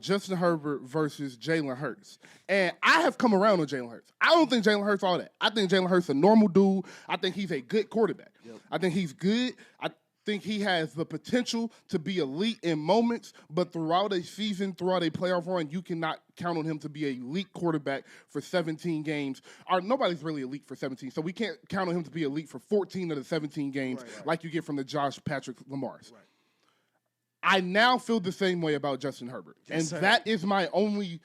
Justin Herbert versus Jalen Hurts. And I have come around on Jalen Hurts. I don't think Jalen Hurts all that. I think Jalen Hurts a normal dude. I think he's a good quarterback. Yep. I think he's good. I think he has the potential to be elite in moments, but throughout a season, throughout a playoff run, you cannot count on him to be an elite quarterback for 17 games. Nobody's really elite for 17, so we can't count on him to be elite for 14 of the 17 games like you get from the Josh Patrick Lamars. Right. I now feel the same way about Justin Herbert. Yes, and that is my only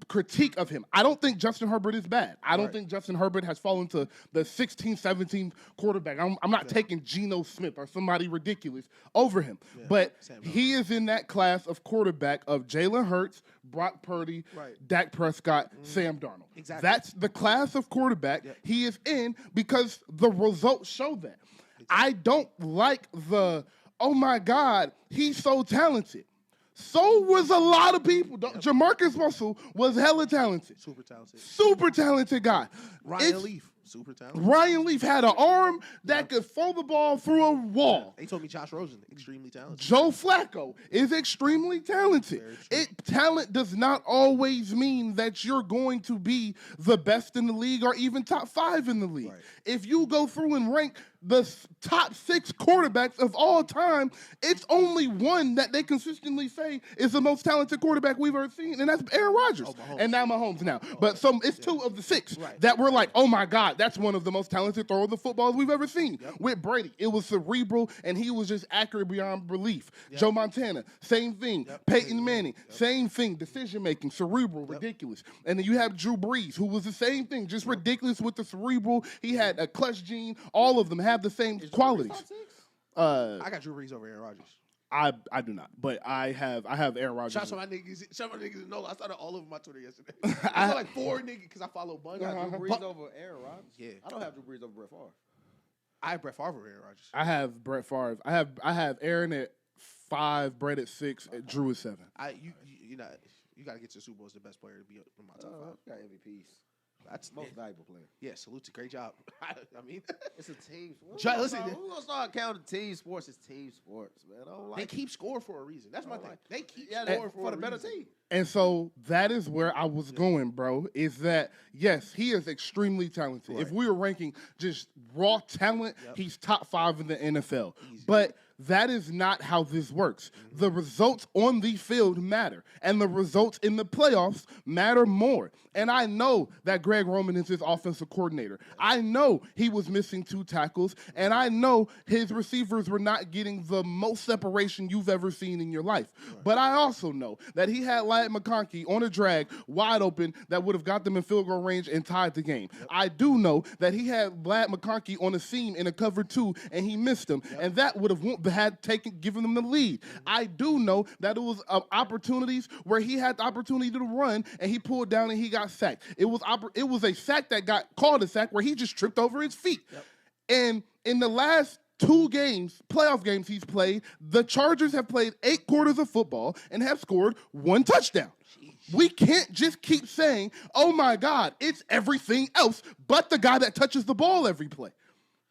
critique of him. I don't think Justin Herbert is bad. I don't think Justin Herbert has fallen to the 16, 17 quarterback. I'm not taking Geno Smith or somebody ridiculous over him. Yeah. But he is in that class of quarterback of Jalen Hurts, Brock Purdy, Dak Prescott, Sam Darnold. Exactly. That's the class of quarterback he is in because the results show that. Exactly. I don't like the, oh my God, he's so talented. So was a lot of people. Jamarcus Russell was hella talented. Super talented. Super talented guy. Ryan Leaf, super talented. Ryan Leaf had an arm that could throw the ball through a wall. They told me Josh Rosen, extremely talented. Joe Flacco is extremely talented. Talent does not always mean that you're going to be the best in the league or even top 5 in the league. Right. If you go through and rank the top 6 quarterbacks of all time, it's only one that they consistently say is the most talented quarterback we've ever seen, and that's Aaron Rodgers. And now Mahomes now. But it's 2 of the 6 that we're like, oh my God, that's one of the most talented thrower of the footballs we've ever seen. With Brady, it was cerebral, and he was just accurate beyond belief. Joe Montana, same thing. Peyton Manning, same thing. Decision-making, cerebral, ridiculous. And then you have Drew Brees, who was the same thing, just ridiculous with the cerebral. He had a clutch gene. All of them have the same qualities. I got Drew Brees over Aaron Rodgers. I do not, but I have Aaron Rodgers. Shout out to my niggas. No, I started all over my Twitter yesterday. I saw like 4 niggas because I follow a bunch. Drew Brees over Aaron Rodgers. Yeah, I don't have Drew Brees over Brett Favre. I have Brett Favre over Aaron Rodgers. I have Brett Favre. I have Aaron at 5, Brett at 6, and Drew at 7. You got to get to the Super Bowl as the best player to be in my top 5. Got MVPs. That's most valuable player. Yeah, salute to great job. I mean, it's a team sport. Listen, who's gonna start counting team sports as team sports, man? I don't like they keep scoring for a reason. That's my thing. They keep scoring for the better team. And so that is where I was going, bro, is that, yes, he is extremely talented. Right. If we were ranking just raw talent, he's top 5 in the NFL. Easy. But that is not how this works. Mm-hmm. The results on the field matter, and the results in the playoffs matter more. And I know that Greg Roman is his offensive coordinator. I know he was missing 2 tackles, and I know his receivers were not getting the most separation you've ever seen in your life. Right. But I also know that he had Ladd McConkey on a drag wide open that would have got them in field goal range and tied the game. Yep. I do know that he had Ladd McConkey on a seam in a cover 2, and he missed him, and that would have given them the lead. Mm-hmm. I do know that it was opportunities where he had the opportunity to run, and he pulled down and he got sacked. It was a sack that got called a sack where he just tripped over his feet. Yep. And in the last 2 games, playoff games he's played, the Chargers have played 8 quarters of football and have scored 1 touchdown. We can't just keep saying, oh my God, it's everything else but the guy that touches the ball every play.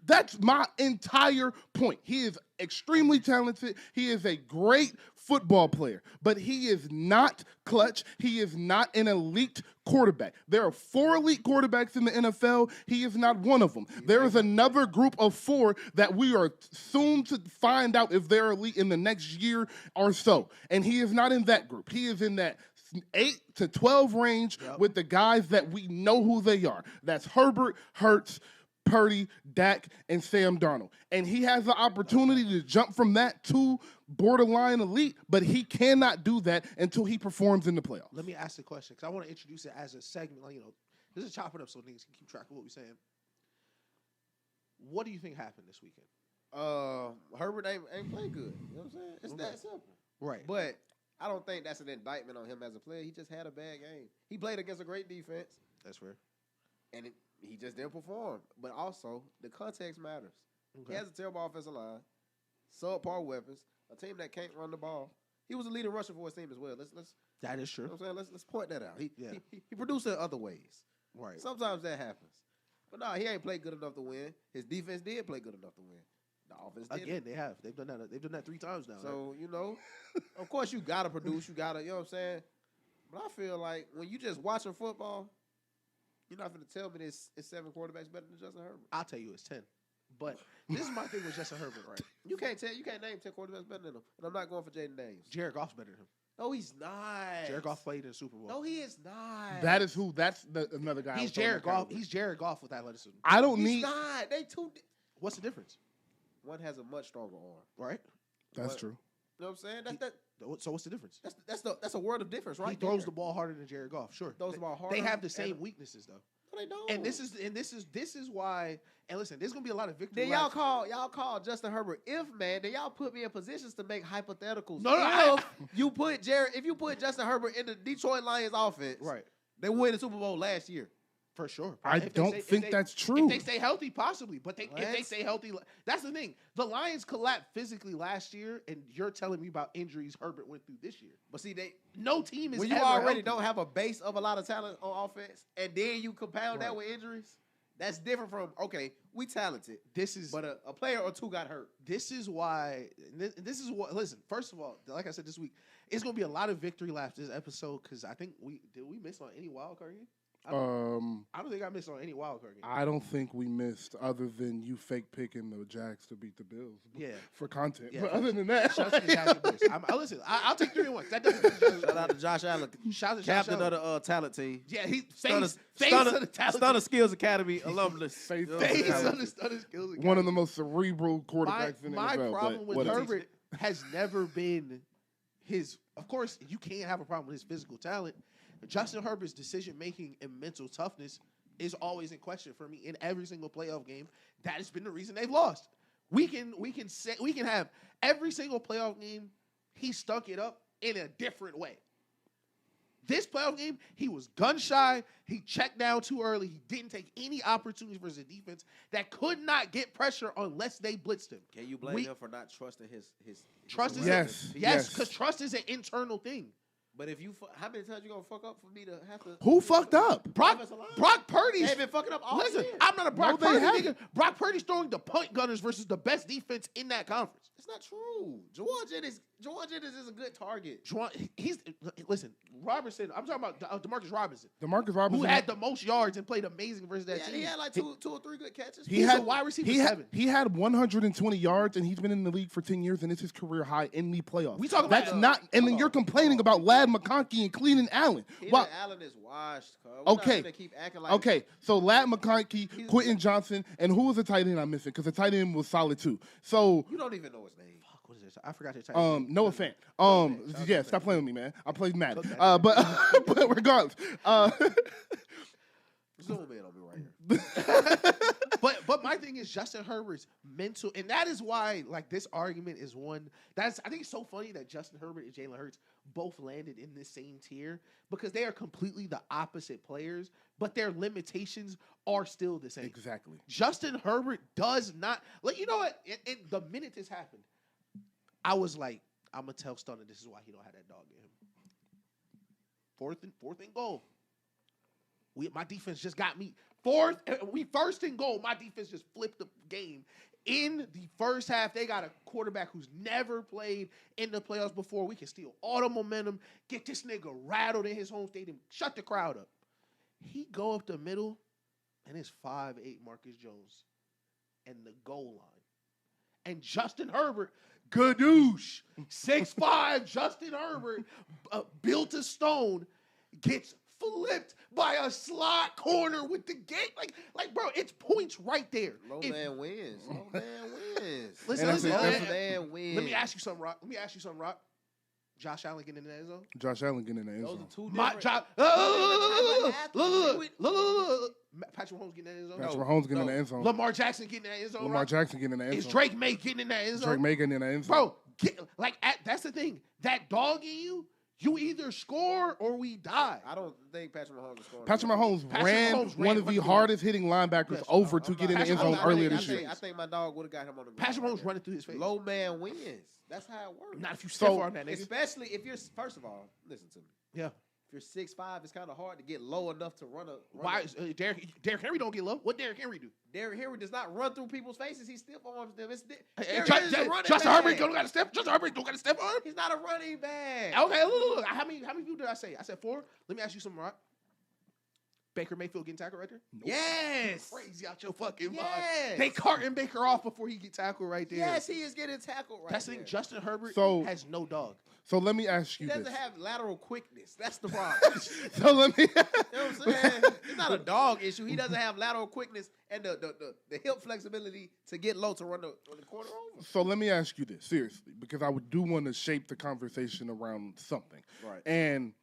That's my entire point. He is extremely talented. He is a great football player, but he is not clutch. He is not an elite quarterback. There are 4 elite quarterbacks in the NFL. He is not one of them. There is another group of 4 that we are soon to find out if they're elite in the next year or so, and he is not in that group. He is in that 8 to 12 range with the guys that we know who they are. That's Herbert, Hurts, Purdy, Dak, and Sam Darnold. And he has the opportunity to jump from that to borderline elite, but he cannot do that until he performs in the playoffs. Let me ask the question, because I want to introduce it as a segment. This is chop it up so niggas can keep track of what we're saying. What do you think happened this weekend? Herbert ain't played good. You know what I'm saying? It's that simple. Right. But I don't think that's an indictment on him as a player. He just had a bad game. He played against a great defense. That's fair. And he just didn't perform. But also, the context matters. Okay. He has a terrible offensive line, subpar weapons, a team that can't run the ball. He was a leading rusher for his team as well. That is true. You know what I'm saying? Let's point that out. He produced in other ways. Right. Sometimes that happens. But no, he ain't played good enough to win. His defense did play good enough to win. The offense did Again, it. they have. They've done that. They've done that 3 times now. So, of course you got to produce. You got to, you know what I'm saying? But I feel like when you just watching football, you're not going to tell me it's 7 quarterbacks better than Justin Herbert. I'll tell you it's 10. But this is my thing with Justin Herbert, right? You can't name 10 quarterbacks better than him. And I'm not going for Jaden Daniels. Jared Goff's better than him. No, he's not. Jared Goff played in the Super Bowl. No, he is not. That's another guy. He's Jared Goff. He's Jared Goff with athleticism. I don't He's need. not. They two. What's the difference? One has a much stronger arm. Right? That's What? true. You know what I'm saying? So what's the difference? That's a world of difference, right? He throws the ball harder than Jared Goff. Sure. Throws the ball harder. They have the same weaknesses though. No, they don't. And this is why. And listen, there's gonna be a lot of victory. Then y'all call Justin Herbert then y'all put me in positions to make hypotheticals. No, if you put Justin Herbert in the Detroit Lions offense, right? They win the Super Bowl last year. For sure. I don't think that's true. If they stay healthy, possibly. But if they stay healthy, that's the thing. The Lions collapsed physically last year, and you're telling me about injuries Herbert went through this year. But see, no team is when you ever already healthy. don't have a base of a lot of talent on offense, and then you compound that with injuries, that's different from we talented. But a player or two got hurt. This is why. This is what. Listen, first of all, like I said this week, it's gonna be a lot of victory laps this episode because I think we miss on any wild card game. I don't think I missed on any wild card game. I don't think we missed, other than you fake picking the Jags to beat the Bills. Yeah, for content. Yeah, but other than that, shout out to the Jags. Listen, I'll take 3-1. That doesn't. Shout out to Josh Allen, captain of the talent team. Yeah, he's Stunner of the talent. Stunner Skills Academy alumnus. Face of the Stunner Skills Academy. One of the most cerebral quarterbacks in the My NFL. problem with Herbert has never been his. Of course, you can't have a problem with his physical talent. Justin Herbert's decision-making and mental toughness is always in question for me in every single playoff game. That has been the reason they've lost. We can have every single playoff game he stunk it up in a different way. This playoff game, he was gun-shy. He checked down too early. He didn't take any opportunities versus a defense that could not get pressure unless they blitzed him. Can you blame him for not trusting his trust? Yes, because trust is an internal thing. But how many times you gonna fuck up for me to have to? Who fucked up? Brock Purdy. They've been fucking up all Listen, year. I'm not a Brock No, they Purdy nigga. Brock Purdy's throwing the punt gunners versus the best defense in that conference. It's not true. Jawan Jennings is a good target. Listen, Robertson. I'm talking about Demarcus Robinson. Demarcus Robinson, who had the most yards and played amazing versus that team. He had like two or three good catches. He's a wide receiver 7. He had 120 yards, and he's been in the league for 10 years, and it's his career high in the playoffs. We talking about that's not, and then you're complaining about Lad McConkey and Cleveland Allen. Allen is washed. Okay. Keep acting like Okay, so Lad McConkey, Quentin Johnson, and who was the tight end I'm missing? Because the tight end was solid too. So you don't even know his name. Fuck, what is this? I forgot your tight end. Noah Fant. Yeah, stop playing with me, man. I played Madden. But regardless, Zoom in on me right here. But my thing is Justin Herbert's mental, and that is why this argument is one. I think it's so funny that Justin Herbert and Jalen Hurts both landed in this same tier because they are completely the opposite players, but their limitations are still the same. Exactly. Justin Herbert does not you know what? The minute this happened, I was like, I'm gonna tell Stunner this is why he don't have that dog in him. Fourth and goal. My defense just got me. First and goal. My defense just flipped the game. In the first half, they got a quarterback who's never played in the playoffs before. We can steal all the momentum, get this nigga rattled in his home stadium, shut the crowd up. He go up the middle, and it's 5'8" Marcus Jones and the goal line. And Justin Herbert, gadoosh, 6'5", Justin Herbert, built a stone, gets flipped by a slot corner with the gate. Like, bro, it's points right there. Low man wins. Listen. Man wins. Let me ask you something, Rock. Josh Allen getting in the end zone? Josh Allen getting in the end zone. Those are two look. Patrick Mahomes getting in the end zone? Patrick Mahomes getting in the end zone. Lamar Jackson getting in the end zone, Lamar Jackson getting in the end zone. Is Drake May getting in that end zone? Drake May getting in the end zone. Bro, that's the thing. That dog in you either score or we die. I don't think Patrick Mahomes is scoring. Patrick Mahomes ran one of the hardest hitting linebackers over to get in the end zone earlier this year. I think my dog would have got him on the ground. Patrick Mahomes running through his face. Low man wins. That's how it works. Not if you stiff arm that nigga. Especially if you're, first of all, listen to me. Yeah. If you're 6'5", it's kind of hard to get low enough to run a. Why Derrick Henry don't get low? What Derrick Henry do? Derrick Henry does not run through people's faces. He stiff arms them. Justin Herbert don't got a step. Justin Herbert don't got a step arm. He's not a running back. Okay, look. How many people did I say? I said 4. Let me ask you something, Rock. Baker Mayfield getting tackled right there? Nope. Yes. Crazy out your fucking mind. Yes. They carting Baker off before he get tackled right there. Yes, he is getting tackled right That's the there. thing. Justin Herbert has no dog. So let me ask you He this. doesn't have lateral quickness. That's the problem. So let me. You know what I'm saying? It's not a dog issue. He doesn't have lateral quickness and the hip flexibility to get low to run the corner over. So let me ask you this, seriously, because I do want to shape the conversation around something. Right. And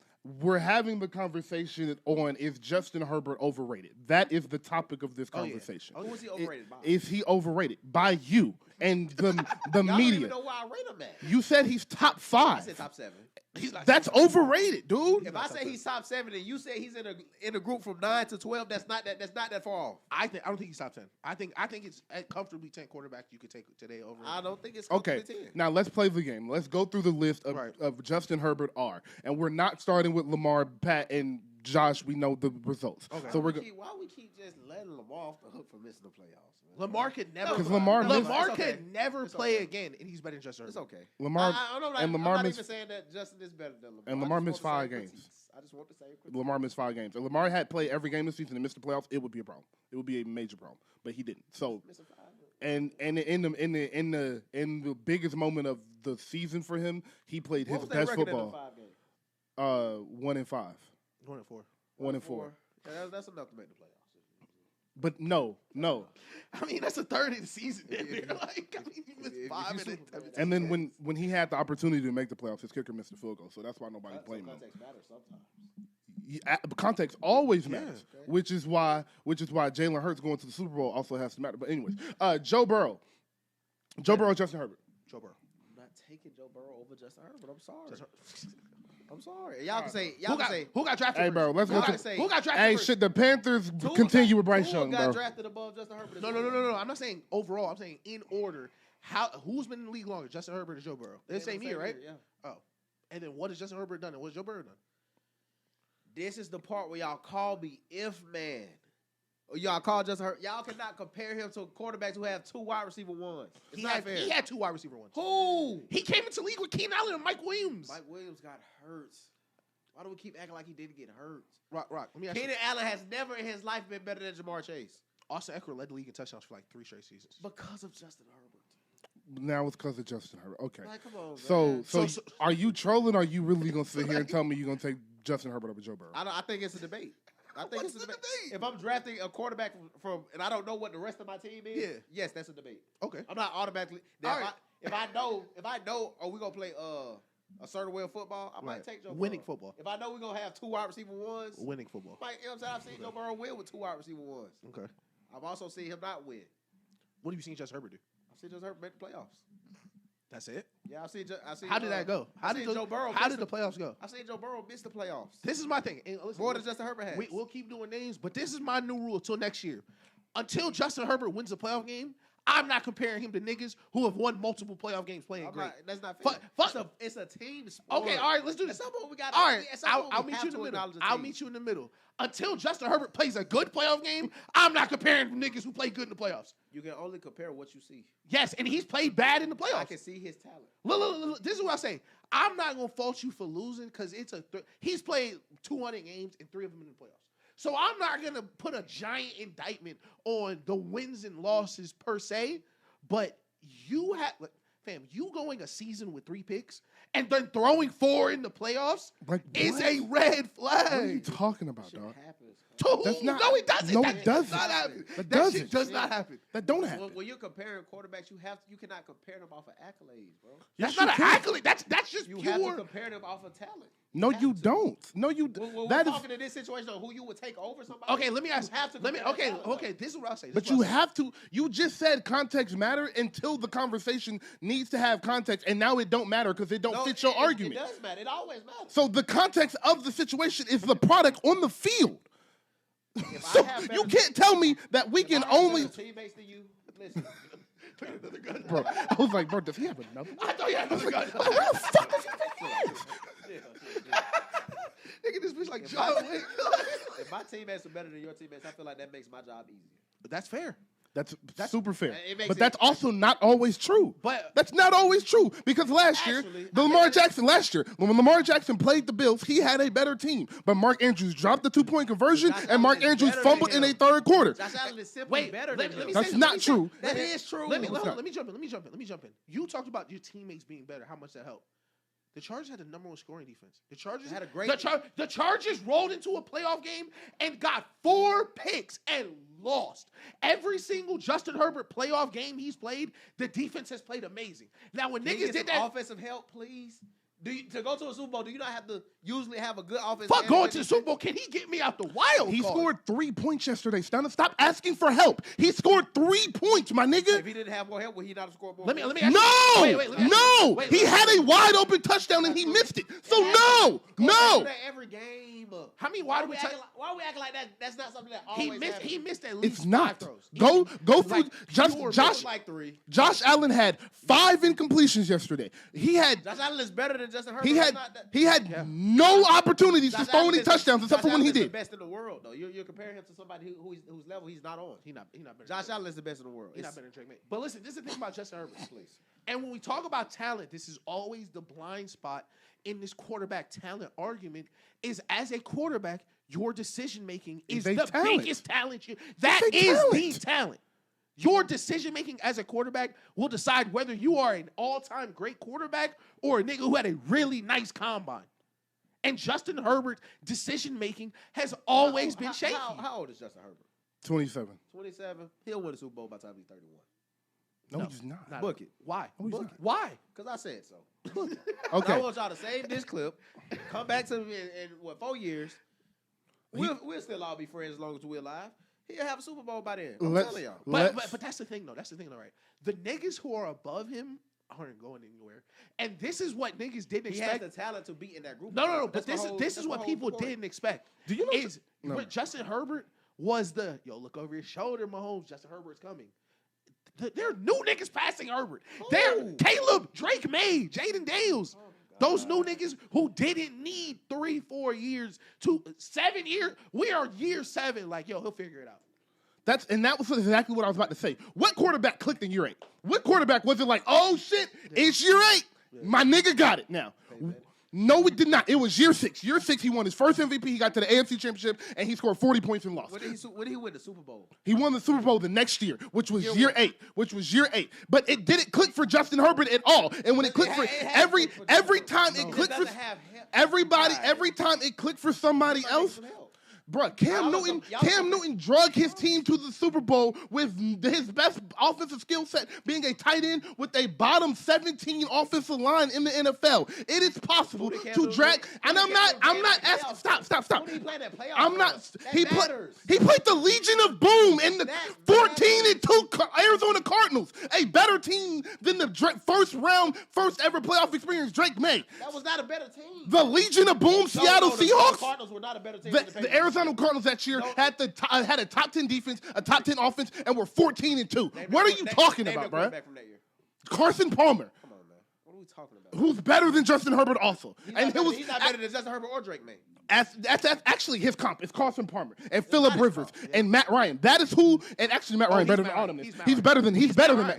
we're having the conversation on, is Justin Herbert overrated? That is the topic of this conversation. Who is he overrated by? Is he overrated? By you and the Y'all media. don't even know where I rate him at. You said he's top 5. I said top 7. That's overrated, dude. If I say he's top 7 and you say he's in a group from 9 to 12, that's not that far off. I don't think he's top 10. I think it's comfortably 10 quarterbacks you could take today over. I don't think it's Okay, 10. now let's play the game. Let's go through the list of Justin Herbert R. And we're not starting with Lamar, Pat, and Josh. We know the results. Okay. So Why we keep just letting Lamar off the hook for missing the playoffs? Man? Lamar could never. Because Lamar could never play again, and he's better than Justin Herbert. It's okay. Lamar I'm not even saying that Justin is better than Lamar. And Lamar missed 5 games. I just want to say Lamar missed 5 games. If Lamar had played every game this season and missed the playoffs, it would be a problem. It would be a major problem. But he didn't. So, and in the biggest moment of the season for him, he played his best football. 1-5. 1-4. 1-4. Yeah, that's enough to make the playoffs. But no. I mean, that's a third of the season. Like, I mean, you missed 5 And then when he had the opportunity to make the playoffs, his kicker missed the field goal. So that's why nobody blamed him. Context matters sometimes. Context always matters, which is why Jalen Hurts going to the Super Bowl also has to matter. But anyways, Joe Burrow, Justin Herbert. Joe Burrow. I'm not taking Joe Burrow over Justin Herbert. I'm sorry. I'm sorry. Y'all can say who got drafted? Hey, bro, let's go. Who got drafted? Hey, shit, the Panthers continue with Bryce Young, got bro. drafted above Justin Herbert. No. I'm not saying overall. I'm saying in order. Who's been in the league longer, Justin Herbert or Joe Burrow? They're the same year, right? Yeah. Oh, and then what has Justin Herbert done, and what's Joe Burrow done? This is the part where y'all call me if man. Or y'all call Justin Herbert. Y'all cannot compare him to quarterbacks who have 2 wide receiver ones. It's not fair. He had 2 wide receiver ones. Who? He came into the league with Keenan Allen and Mike Williams. Mike Williams got hurt. Why do we keep acting like he didn't get hurt? Rock. Let me ask Keenan Allen has never in his life been better than Jamar Chase. Austin Eckler led the league in touchdowns for like 3 straight seasons. Because of Justin Herbert. Now it's because of Justin Herbert. Okay. Like, come on, So man. are you trolling? Or are you really gonna sit here and tell me you're gonna take Justin Herbert over Joe Burrow? I think it's a debate. It's a debate. If I'm drafting a quarterback from and I don't know what the rest of my team is, yes, that's a debate. Okay. I'm not automatically. If I know, are we gonna play a certain way of football? I might take Joe Burrow. Winning football. If I know we're gonna have 2 wide receiver ones, Winning football. you know what I'm saying? I've seen Joe Burrow win with 2 wide receiver ones. Okay. I've also seen him not win. What have you seen Justin Herbert do? I've seen Justin Herbert make the playoffs. That's it? Yeah, I seen. How did that go? How did Joe Burrow? How did the playoffs go? I seen Joe Burrow miss the playoffs. This is my thing. And listen, More than Justin Herbert has. We'll keep doing names, but this is my new rule until next year. Until Justin Herbert wins a playoff game, I'm not comparing him to niggas who have won multiple playoff games playing great. That's not fair. It's a team sport. Okay, all right, let's do this. At some point we got. All right, I'll meet you in the middle. I'll meet you in the middle. Until Justin Herbert plays a good playoff game, I'm not comparing niggas who play good in the playoffs. You can only compare what you see. Yes, and he's played bad in the playoffs. I can see his talent. Look, this is what I say. I'm not gonna fault you for losing because he's played 200 games and 3 of them in the playoffs. So I'm not gonna put a giant indictment on the wins and losses per se. But you going a season with 3 picks and then throwing 4 in the playoffs is a red flag. What are you talking about, dog? That's not, no, it doesn't. No, that it doesn't. Does not happen. That shit does not happen. That don't happen. When you're comparing quarterbacks, you cannot compare them off of accolades, bro. That's not an accolade. That's just you pure. have to compare them off of talent. No, you don't. No, you. We're talking in this situation on who you would take over somebody. Okay, let me ask. You have to. Okay. This is what I'll say. But you have to. You just said context matter until the conversation needs to have context, and now it don't matter because it don't fit your argument. It does matter. It always matters. So the context of the situation is the product on the field. So you can't tell me that we can only. Teammates to you. Listen. Another gun. Bro, I was like, bro, does he have another? I thought he had another gun. Where the fuck does he think he is? Nigga, this bitch like if John my- Wick. If my teammates are better than your teammates, I feel like that makes my job easier. That's fair. That's super fair. It makes But it- that's also not always true. But- that's not always true because last year, Actually, when Lamar Jackson played the Bills, he had a better team. But Mark Andrews dropped the 2-point conversion, Josh and Mark Allen is Andrews better fumbled than in a him. third quarter. Josh Allen is simply Wait, better let than me him. say That's something. not Let me say- true. That is true. Let me It's not. jump in. You talked about your teammates being better. How much that helped? The Chargers had the number one scoring defense. The Chargers had a great. The Chargers rolled into a playoff game and got 4 picks and lost. Every single Justin Herbert playoff game he's played, the defense has played amazing. Now when Can you niggas get did some that, offensive help, please? To go to a Super Bowl, do you not have to usually have a good offense? fuck and going good to the defense? Super Bowl, can he get me out the wild He card? scored 3 points yesterday, Stunner. Stop asking for help. He scored 3 points, my nigga. If he didn't have more help, would he not have scored more? Let me points? ask No, you. Wait, let me ask you. no. Wait, He let me- had a wide open touchdown and he missed it. So It happens. Go back no. to that every game. How many wide open Why are we acting like that? That's not something that he always missed happens. he missed at least It's 5 not. throws. Go through like pure Josh. like 3. Josh Allen had 5 incompletions yesterday. He had Josh Allen is better than Justin Herbert. he That's had not that- he had no opportunities to Josh throw Allen any is the- touchdowns except for Josh when he Allen is did. the best in the world, though. You're comparing him to somebody whose level he's not on. He not better. Josh Allen is the best in the world. He's not better than Drake May. But listen, this is the thing about Justin Herbert. Please. And when we talk about talent, this is always the blind spot in this quarterback talent argument. Is as a quarterback, your decision making is a the talent. biggest talent. That It's a is talent. the talent. Your decision making as a quarterback will decide whether you are an all-time great quarterback or a nigga who had a really nice combine. And Justin Herbert's decision making has always been shaky. How old is Justin Herbert? 27. 27. He'll win the Super Bowl by the time he's 31. No, No, he's not. not- Book it. Why? No, he's Book not. it. Why? Because I said so. Okay. I want y'all to save this clip, come back to me in 4 years. We'll still all be friends as long as we're alive. He'll have a Super Bowl by then. I'm telling y'all. But that's the thing, though. That's the thing, though, right? The niggas who are above him aren't going anywhere. And this is what niggas didn't He expect. has the talent to be in that group. No. That's But this is what people didn't expect. Do you know Is when Justin Herbert was look over your shoulder, Mahomes. Justin Herbert's coming. There are new niggas passing Herbert. They're Caleb, Drake May, Jaden Daniels. Those new niggas who didn't need 3-4 years to 7 years. We are year 7. Like, he'll figure it out. That was exactly what I was about to say. What quarterback clicked in year 8? What quarterback was it like, oh shit, it's year 8? My nigga got it now. No, it did not. It was year 6. Year 6, he won his first MVP. He got to the AFC Championship, and he scored 40 points and lost. When did he win the Super Bowl? He won the Super Bowl the next year, which was year 8. But it didn't click for Justin Herbert at all. And when it clicked every time it clicked for every time it clicked for somebody else. Bruh, Cam Newton drug his team to the Super Bowl with his best offensive skill set being a tight end with a bottom 17 offensive line in the NFL. It is possible to drag, and I'm not asking. Stop. Who did he play that playoff? I'm not. He matters. He played the Legion of Boom in the 14-2 Arizona Cardinals, a better team than the first ever playoff experience. Drake May. That was not a better team. The Legion of Boom, Seattle The Seahawks. Cardinals were not a better team. than The Arizona Cardinals that year had a top 10 defense, a top 10 offense, and were 14-2. What are you talking about, bro? Carson Palmer, Come on, man. What are we talking about? who's better than Justin Herbert also. He's And not better than Justin Herbert or Drake May. that's actually his comp. It's Carson Palmer and Phillip Rivers and Matt Ryan. That is who. And actually, Matt Ryan better than all of them. He's better than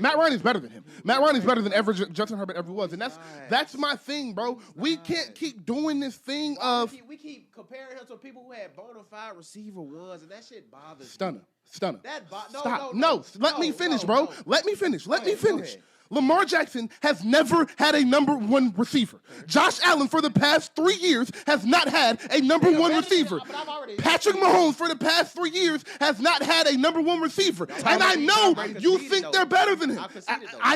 Matt Ryan is better than him. Matt Ryan is better than ever Justin Herbert ever was. And that's my thing, bro. We can't keep doing this thing of We keep comparing him to people who had bona fide receiver ones, and that shit bothers Stunner. me. Stop. No, let me finish, bro. No. Let me finish. Let me ahead, go finish. ahead. Lamar Jackson has never had a number 1 receiver. Josh Allen for the past 3 years has not had a number 1 receiver. Patrick Mahomes for the past 3 years has not had a number 1 receiver. And I know you think they're better than him. I conceded, though. I